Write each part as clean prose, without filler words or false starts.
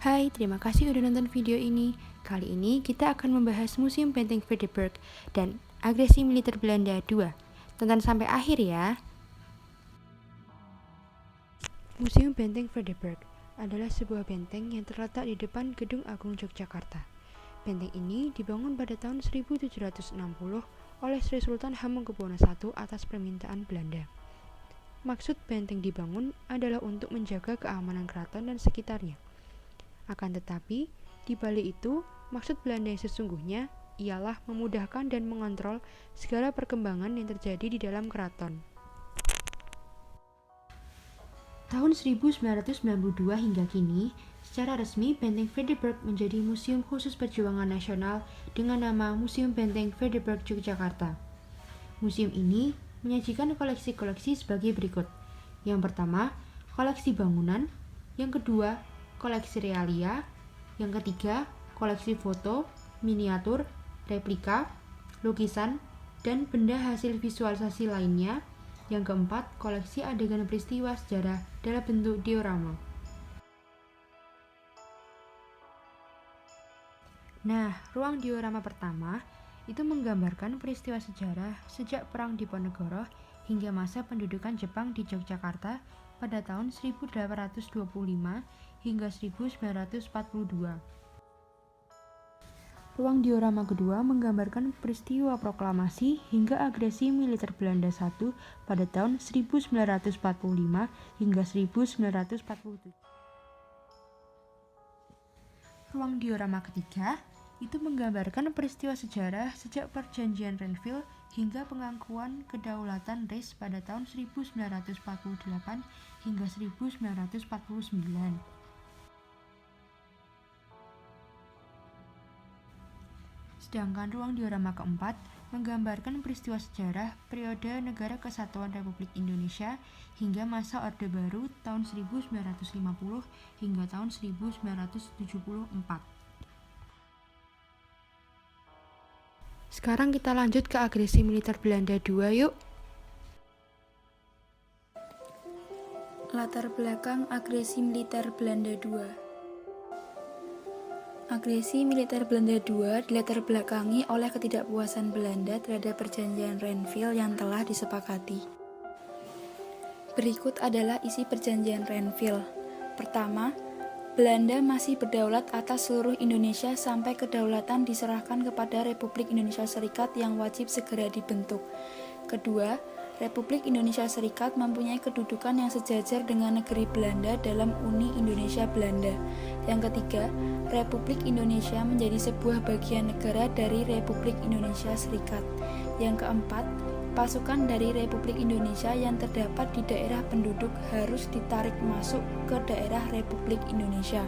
Hai, terima kasih udah nonton video ini. Kali ini kita akan membahas Museum Benteng Vredenburg dan agresi militer Belanda 2. Tonton sampai akhir ya. Museum Benteng Vredenburg adalah sebuah benteng yang terletak di depan Gedung Agung Yogyakarta. Benteng ini dibangun pada tahun 1760 oleh Sri Sultan Hamengkubuwono I atas permintaan Belanda. Maksud benteng dibangun adalah untuk menjaga keamanan keraton dan sekitarnya. Akan tetapi, di balik itu, maksud Belanda yang sesungguhnya ialah memudahkan dan mengontrol segala perkembangan yang terjadi di dalam keraton. Tahun 1992 hingga kini, secara resmi Benteng Vredenburg menjadi museum khusus perjuangan nasional dengan nama Museum Benteng Vredenburg Yogyakarta. Museum ini menyajikan koleksi-koleksi sebagai berikut. Yang pertama, koleksi bangunan. Yang kedua, koleksi realia. Yang ketiga, koleksi foto, miniatur, replika, lukisan, dan benda hasil visualisasi lainnya. Yang keempat, koleksi adegan peristiwa sejarah dalam bentuk diorama. Nah, ruang diorama pertama itu menggambarkan peristiwa sejarah sejak Perang Diponegoro hingga masa pendudukan Jepang di Yogyakarta pada tahun 1825 hingga 1942. Ruang diorama kedua menggambarkan peristiwa proklamasi hingga agresi militer Belanda I pada tahun 1945 hingga 1947. Ruang diorama ketiga itu menggambarkan peristiwa sejarah sejak perjanjian Renville hingga pengakuan kedaulatan Reich pada tahun 1948 hingga 1949. Sedangkan ruang diorama keempat menggambarkan peristiwa sejarah periode Negara Kesatuan Republik Indonesia hingga masa Orde Baru tahun 1950 hingga tahun 1974. Sekarang kita lanjut ke agresi militer Belanda 2 yuk. Latar belakang agresi militer Belanda II. Agresi militer Belanda II dilatar belakangi oleh ketidakpuasan Belanda terhadap perjanjian Renville yang telah disepakati. Berikut adalah isi perjanjian Renville. Pertama, Belanda masih berdaulat atas seluruh Indonesia sampai kedaulatan diserahkan kepada Republik Indonesia Serikat yang wajib segera dibentuk. Kedua, Republik Indonesia Serikat mempunyai kedudukan yang sejajar dengan negeri Belanda dalam Uni Indonesia Belanda. Yang ketiga, Republik Indonesia menjadi sebuah bagian negara dari Republik Indonesia Serikat. Yang keempat, pasukan dari Republik Indonesia yang terdapat di daerah penduduk harus ditarik masuk ke daerah Republik Indonesia.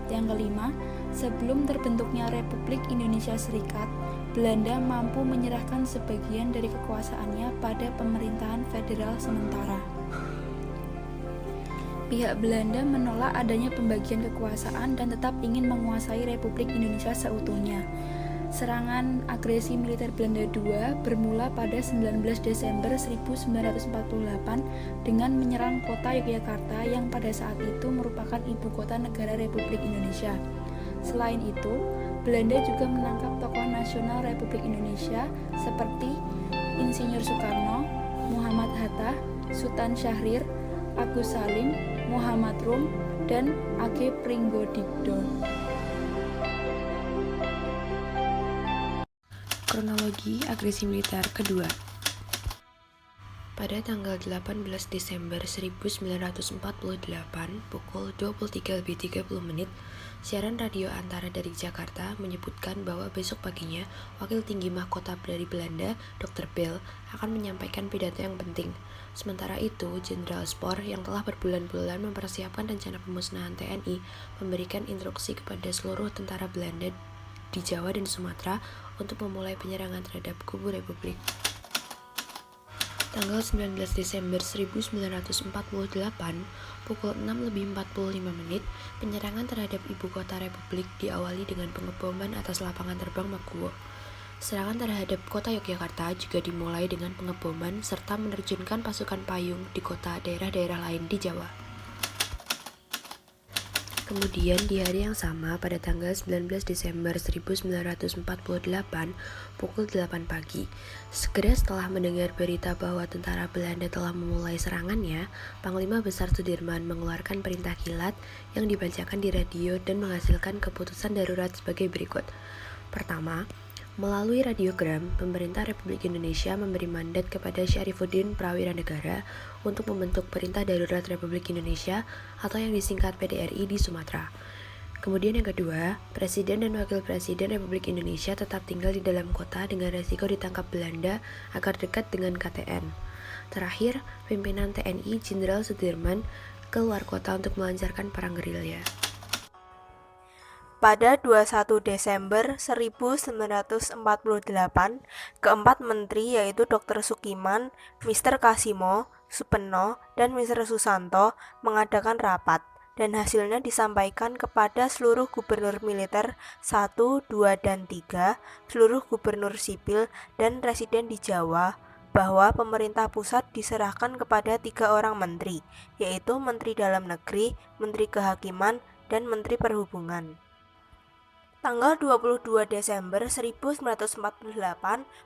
Yang kelima, sebelum terbentuknya Republik Indonesia Serikat, Belanda mampu menyerahkan sebagian dari kekuasaannya pada pemerintahan federal sementara. Pihak Belanda menolak adanya pembagian kekuasaan dan tetap ingin menguasai Republik Indonesia seutuhnya. Serangan agresi militer Belanda II bermula pada 19 Desember 1948 dengan menyerang kota Yogyakarta yang pada saat itu merupakan ibu kota negara Republik Indonesia. Selain itu, Belanda juga menangkap tokoh nasional Republik Indonesia seperti Insinyur Soekarno, Muhammad Hatta, Sultan Syahrir, Agus Salim, Muhammad Rum, dan A.G. Pringgodikdo. Kronologi agresi militer kedua. Pada tanggal 18 Desember 1948 pukul 23.30 siaran radio antara dari Jakarta menyebutkan bahwa besok paginya Wakil Tinggi Mahkota dari Belanda, Dr. Bell, akan menyampaikan pidato yang penting. Sementara itu, Jenderal Spoor yang telah berbulan-bulan mempersiapkan rencana pemusnahan TNI memberikan instruksi kepada seluruh tentara Belanda di Jawa dan Sumatera untuk memulai penyerangan terhadap kubu Republik. Tanggal 19 Desember 1948, pukul 6.45, penyerangan terhadap ibu kota Republik diawali dengan pengeboman atas lapangan terbang Maguwo. Serangan terhadap kota Yogyakarta juga dimulai dengan pengeboman serta menerjunkan pasukan payung di kota daerah-daerah lain di Jawa. Kemudian di hari yang sama pada tanggal 19 Desember 1948 pukul 8 pagi, segera setelah mendengar berita bahwa tentara Belanda telah memulai serangannya, Panglima Besar Sudirman mengeluarkan perintah kilat yang dibacakan di radio dan menghasilkan keputusan darurat sebagai berikut. Pertama, melalui radiogram, pemerintah Republik Indonesia memberi mandat kepada Syarifuddin Prawira Negara untuk membentuk Perintah Darurat Republik Indonesia atau yang disingkat PDRI di Sumatera. Kemudian yang kedua, Presiden dan Wakil Presiden Republik Indonesia tetap tinggal di dalam kota dengan resiko ditangkap Belanda agar dekat dengan KTN. Terakhir, pimpinan TNI Jenderal Sudirman keluar kota untuk melancarkan perang gerilya. Pada 21 Desember 1948, keempat menteri yaitu Dr. Sukiman, Mr. Kasimo, Supeno, dan Mr. Susanto mengadakan rapat dan hasilnya disampaikan kepada seluruh gubernur militer 1, 2, dan 3, seluruh gubernur sipil, dan residen di Jawa bahwa pemerintah pusat diserahkan kepada 3 orang menteri, yaitu Menteri Dalam Negeri, Menteri Kehakiman, dan Menteri Perhubungan. Tanggal 22 Desember 1948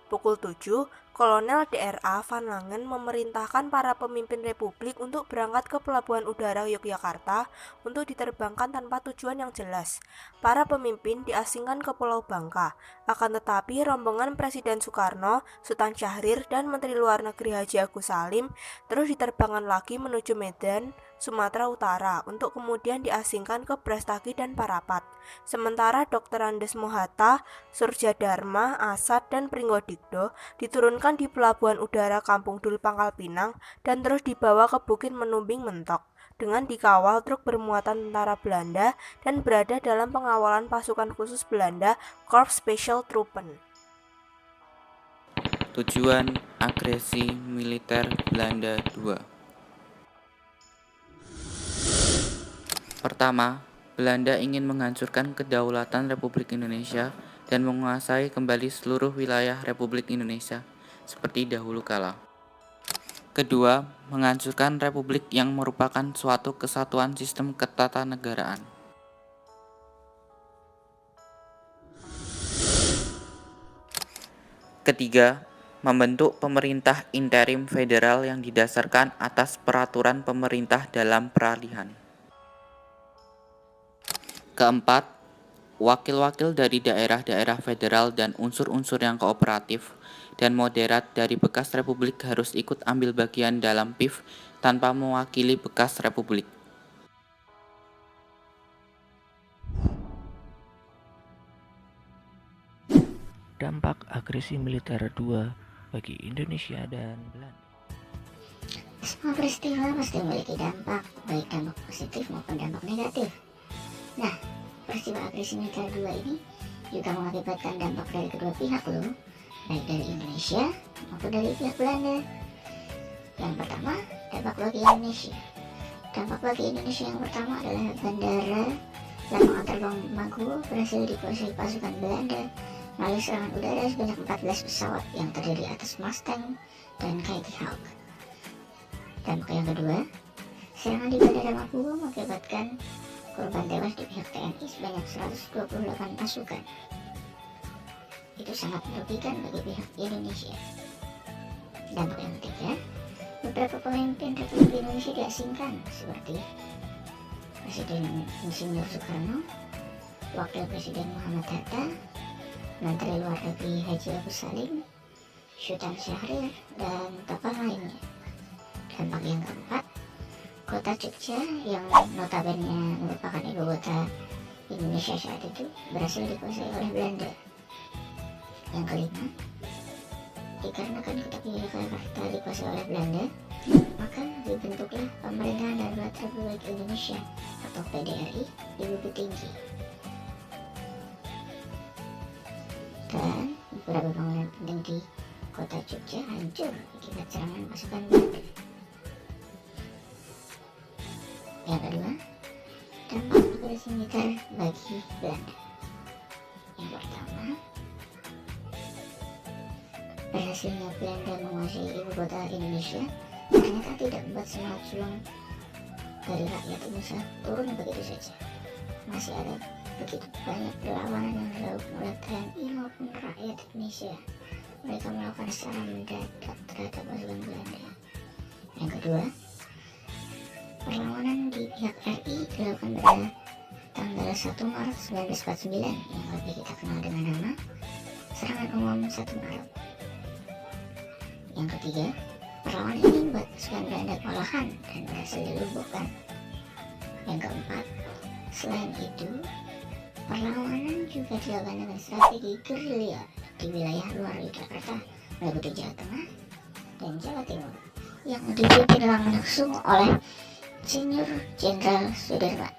pukul 7, Kolonel DRA Van Langen memerintahkan para pemimpin republik untuk berangkat ke Pelabuhan Udara Yogyakarta untuk diterbangkan tanpa tujuan yang jelas. Para pemimpin diasingkan ke Pulau Bangka, akan tetapi rombongan Presiden Soekarno, Sultan Syahrir, dan Menteri Luar Negeri Haji Agus Salim terus diterbangkan lagi menuju Medan, Sumatera Utara untuk kemudian diasingkan ke Brastagi dan Parapat. Sementara Dr. Andes Mohatta, Surja Dharma, Asad, dan Pringgodikdo diturunkan di Pelabuhan Udara Kampung Dul Pangkal Pinang dan terus dibawa ke Bukit Menumbing Mentok dengan dikawal truk bermuatan tentara Belanda dan berada dalam pengawalan pasukan khusus Belanda Korps Special Troepen. Tujuan agresi militer Belanda II. Pertama, Belanda ingin menghancurkan kedaulatan Republik Indonesia dan menguasai kembali seluruh wilayah Republik Indonesia seperti dahulu kala. Kedua, menghancurkan republik yang merupakan suatu kesatuan sistem ketatanegaraan. Ketiga, membentuk pemerintah interim federal yang didasarkan atas peraturan pemerintah dalam peralihan. Keempat, wakil-wakil dari daerah-daerah federal dan unsur-unsur yang kooperatif dan moderat dari bekas republik harus ikut ambil bagian dalam PIF tanpa mewakili bekas republik. Dampak agresi militer II bagi Indonesia dan Belanda. Semua peristiwa pasti memiliki dampak, baik dampak positif maupun dampak negatif. Nah, peristiwa agresi militer II ini juga mengakibatkan dampak dari kedua pihak loh, baik dari Indonesia maupun dari pihak Belanda. Yang pertama, dampak bagi Indonesia. Dampak bagi Indonesia yang pertama adalah bandara Lambang Terbang Magu berhasil dikuasai pasukan Belanda melalui serangan udara sebanyak 14 pesawat yang terdiri atas Mustang dan Katie Hawk. Dampak yang kedua, serangan di Bandara Magu mengakibatkan korban tewas di pihak TNI sebanyak 128 pasukan. Itu sangat merugikan bagi pihak Indonesia. Dampak yang ketiga, beberapa pemimpin Republik Indonesia diasingkan seperti Presiden Insinyur Soekarno, Wakil Presiden Muhammad Hatta, Menteri Luar Negeri Haji Agus Salim, Sultan Syahrir, dan tokoh lainnya. Dampak yang keempat, kota Jogja yang notabene merupakan ibu kota Indonesia saat itu berhasil dikuasai oleh Belanda. Yang kelima, dikarenakan kota Yogyakarta dikuasai oleh Belanda, maka dibentuklah Pemerintahan Darurat Republik Indonesia atau PDRI di Bukit Tinggi. Dan beberapa bangunan penting di kota Jogja hancur akibat serangan pasukan Belanda. Yang kedua, dampak agresi militer bagi Belanda. Yang pertama, berhasilnya Belanda menguasai ibu kota Indonesia ternyata tidak membuat semangat juang dari rakyat Indonesia turun begitu saja. masih ada begitu banyak perlawanan yang dilakukan oleh TNI maupun rakyat Indonesia. Mereka melakukan secara mendadak terhadap pasukan Belanda. Yang kedua, perlawanan di pihak RI dilakukan pada tanggal 1 Maret 1949 yang lebih kita kenal dengan nama Serangan Umum 1 Maret. Yang ketiga, perlawanan ini membuat pasukan Belanda kewalahan dan berhasil dilumpuhkan. Yang keempat, selain itu, perlawanan juga dilakukan dengan strategi gerilya di wilayah luar Yogyakarta, meliputi Jawa Tengah dan Jawa Timur, yang dipimpin langsung oleh Insinyur Jenderal Sudirman.